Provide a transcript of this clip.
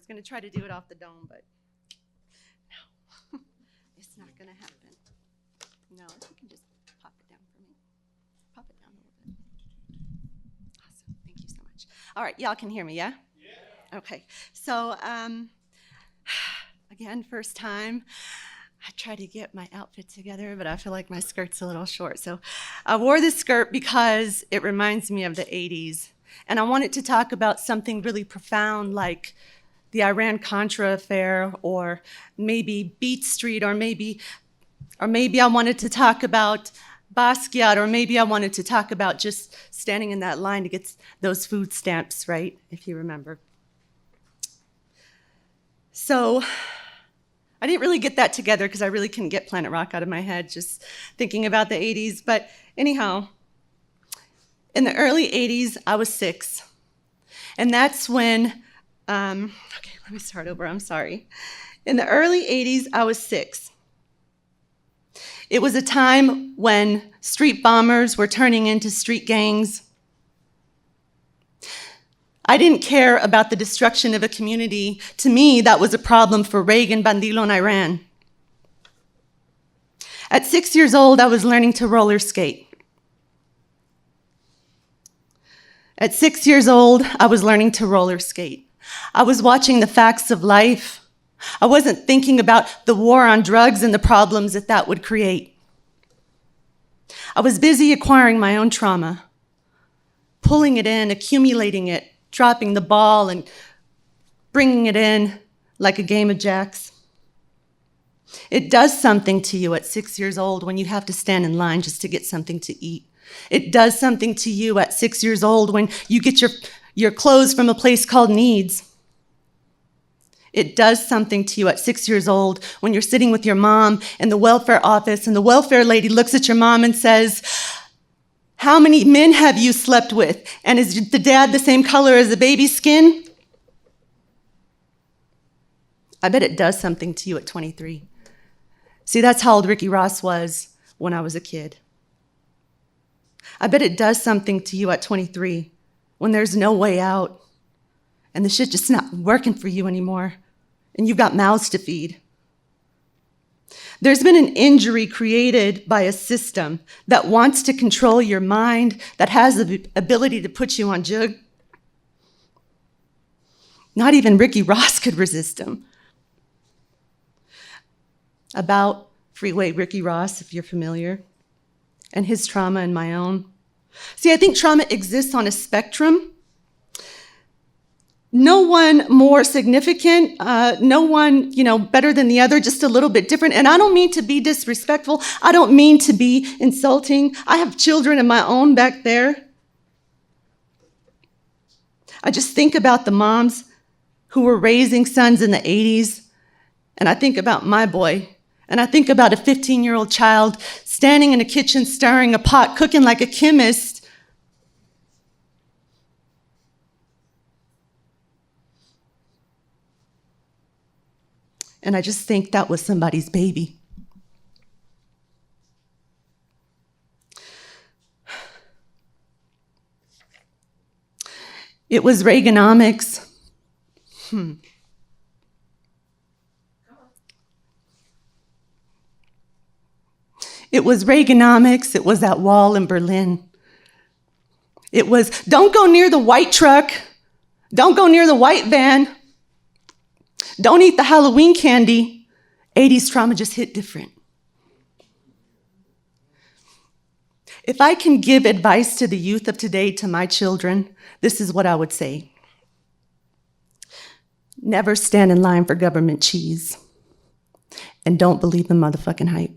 was going to try to do it off the dome, but no, it's not going to happen. No, if you can just pop it down for me. Pop it down a little bit. Awesome. Thank you so much. All right, y'all can hear me, yeah? Yeah. Okay. So, again, first time. I tried to get my outfit together, but I feel like my skirt's a little short. So I wore this skirt because it reminds me of the 80s. And I wanted to talk about something really profound like the Iran-Contra affair, or maybe Beat Street, or maybe I wanted to talk about Basquiat, or maybe I wanted to talk about just standing in that line to get those food stamps, right, if you remember. So I didn't really get that together because I really couldn't get Planet Rock out of my head just thinking about the 80s. But anyhow, in the early 80s, I was 6. And that's when, okay, let me start over, I'm sorry. In the early 80s, I was 6. It was a time when street bombers were turning into street gangs. I didn't care about the destruction of a community. To me, that was a problem for Reagan, Bandilo, and Iran. At 6 years old, I was learning to roller skate. At 6 years old, I was learning to roller skate. I was watching The Facts of Life. I wasn't thinking about the war on drugs and the problems that that would create. I was busy acquiring my own trauma, pulling it in, accumulating it, dropping the ball and bringing it in like a game of jacks. It does something to you at 6 years old when you have to stand in line just to get something to eat. It does something to you at 6 years old when you get your clothes from a place called Needs. It does something to you at 6 years old when you're sitting with your mom in the welfare office and the welfare lady looks at your mom and says, "How many men have you slept with? And is the dad the same color as the baby's skin?" I bet it does something to you at 23. See, that's how old Ricky Ross was when I was a kid. I bet it does something to you at 23 when there's no way out and the shit just not working for you anymore and you've got mouths to feed. There's been an injury created by a system that wants to control your mind, that has the ability to put you on jug. Not even Ricky Ross could resist him. About Freeway Ricky Ross, if you're familiar, and his trauma and my own. See, I think trauma exists on a spectrum. No one more significant, no one, better than the other, just a little bit different. And I don't mean to be disrespectful. I don't mean to be insulting. I have children of my own back there. I just think about the moms who were raising sons in the 80s, and I think about my boy, and I think about a 15-year-old child standing in a kitchen, stirring a pot, cooking like a chemist. And I just think that was somebody's baby. It was Reaganomics. It was Reaganomics. It was that wall in Berlin. It was, don't go near the white truck. Don't go near the white van. Don't eat the Halloween candy. 80s trauma just hit different. If I can give advice to the youth of today, to my children, this is what I would say. Never stand in line for government cheese. And don't believe the motherfucking hype.